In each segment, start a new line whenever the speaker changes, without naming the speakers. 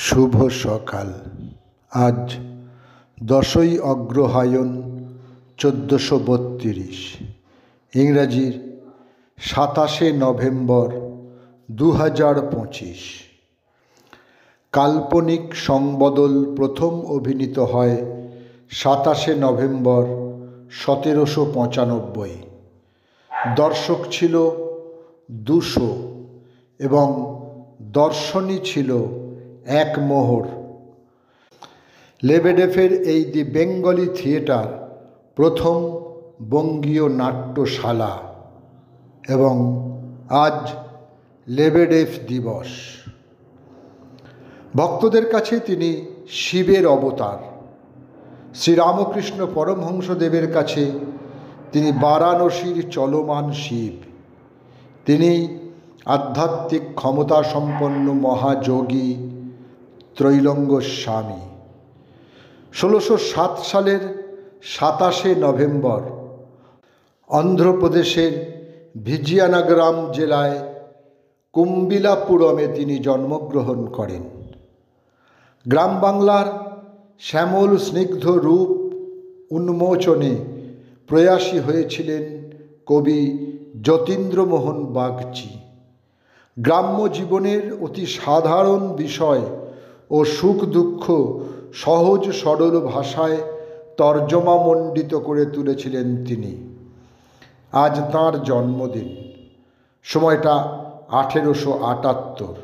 শুভ সকাল। আজ 10ই অগ্রহায়ণ 1432, ইংরাজির 27শে নভেম্বর 2025। কাল্পনিক সংবদল প্রথম অভিনীত হয় 27শে নভেম্বর 1795। দর্শক ছিল 200 এবং দর্শনী ছিল এক মোহর। লেবেডেফের এই দি বেঙ্গলি থিয়েটার প্রথম বঙ্গীয় নাট্যশালা এবং আজ লেবেডেফ দিবস। ভক্তদের কাছে তিনি শিবের অবতার। শ্রীরামকৃষ্ণ পরমহংসদেবের কাছে তিনি বারাণসীর চলমান শিব। তিনি আধ্যাত্মিক ক্ষমতা সম্পন্ন মহাযোগী ত্রৈলঙ্গ স্বামী। 1607 সালের 27শে নভেম্বর অন্ধ্রপ্রদেশের ভিজিয়ানাগ্রাম জেলায় কুম্বিলাপুরমে তিনি জন্মগ্রহণ করেন। গ্রাম বাংলার শ্যামল স্নিগ্ধ রূপ উন্মোচনে প্রয়াসী হয়েছিলেন কবি যতীন্দ্রমোহন বাগচি। গ্রাম্য জীবনের অতি সাধারণ বিষয় ও সুখ দুঃখ সহজ সরল ভাষায় তর্জমামণ্ডিত করে তুলেছিলেন তিনি। আজ তাঁর জন্মদিন, সময়টা 1878।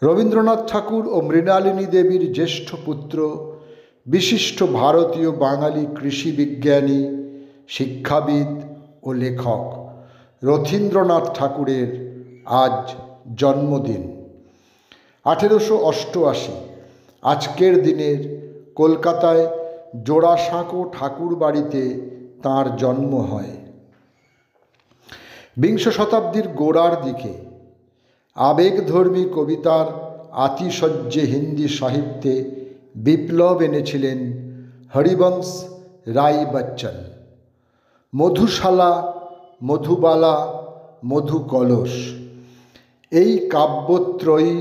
রবীন্দ্রনাথ ঠাকুর ও মৃণালিনী দেবীর জ্যেষ্ঠ পুত্র, বিশিষ্ট ভারতীয় বাঙালি কৃষি বিজ্ঞানী, শিক্ষাবিদ ও লেখক রথীন্দ্রনাথ ঠাকুরের আজ জন্মদিন। 1888 আজকের দিনের কলকাতায় জোড়াসাঁকো ঠাকুর বাড়িতে তাঁর জন্ম হয়। বিংশ শতাব্দীর গোড়ার দিকে আবেগধর্মী কবিতার আতিশয্যে হিন্দি সাহিত্যে বিপ্লব এনেছিলেন হরিবংশ রাই বচ্চন। মধুশালা, মধুবালা, মধুকলস এই কাব্যত্রয়ী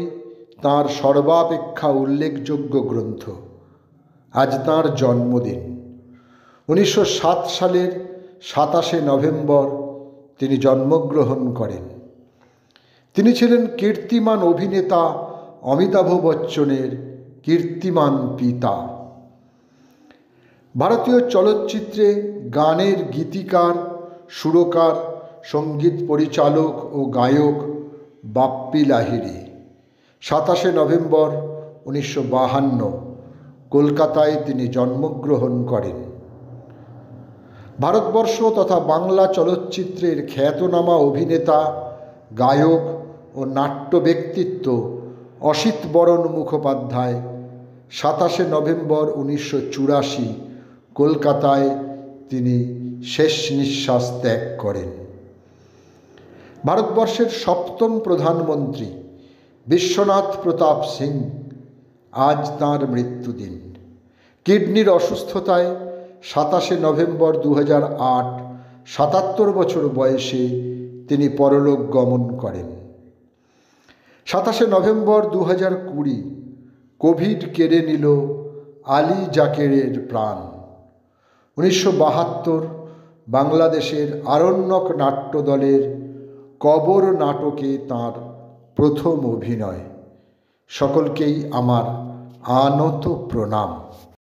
তাঁর সর্বাপেক্ষা উল্লেখযোগ্য গ্রন্থ। আজ তাঁর জন্মদিন। 1907 সালের 27শে নভেম্বর তিনি জন্মগ্রহণ করেন। তিনি ছিলেন কীর্তিমান অভিনেতা অমিতাভ বচ্চনের কীর্তিমান পিতা। ভারতীয় চলচ্চিত্রে গানের গীতিকার, সুরকার, সঙ্গীত পরিচালক ও গায়ক বাপ্পি লাহিড়ী 27শে নভেম্বর 1952 কলকাতায় তিনি জন্মগ্রহণ করেন। ভারতবর্ষ তথা বাংলা চলচ্চিত্রের খ্যাতনামা অভিনেতা, গায়ক ও নাট্য ব্যক্তিত্ব অসিতবরণ মুখোপাধ্যায় 27শে নভেম্বর 1984 কলকাতায় তিনি শেষ নিঃশ্বাস ত্যাগ করেন। ভারতবর্ষের 7ম প্রধানমন্ত্রী বিশ্বনাথ প্রতাপ সিং, আজ তাঁর মৃত্যুদিন। কিডনির অসুস্থতায় 27শে নভেম্বর 2008 77 বছর বয়সে তিনি পরলোক গমন করেন। 27শে নভেম্বর 2020 কোভিড কেড়ে নিল আলী যাকেরের প্রাণ। 1972 বাংলাদেশের আরণ্যক নাট্য দলের কবর নাটকে তাঁর প্রথম অভিনয়। সকলকেই আমার আনত প্রণাম।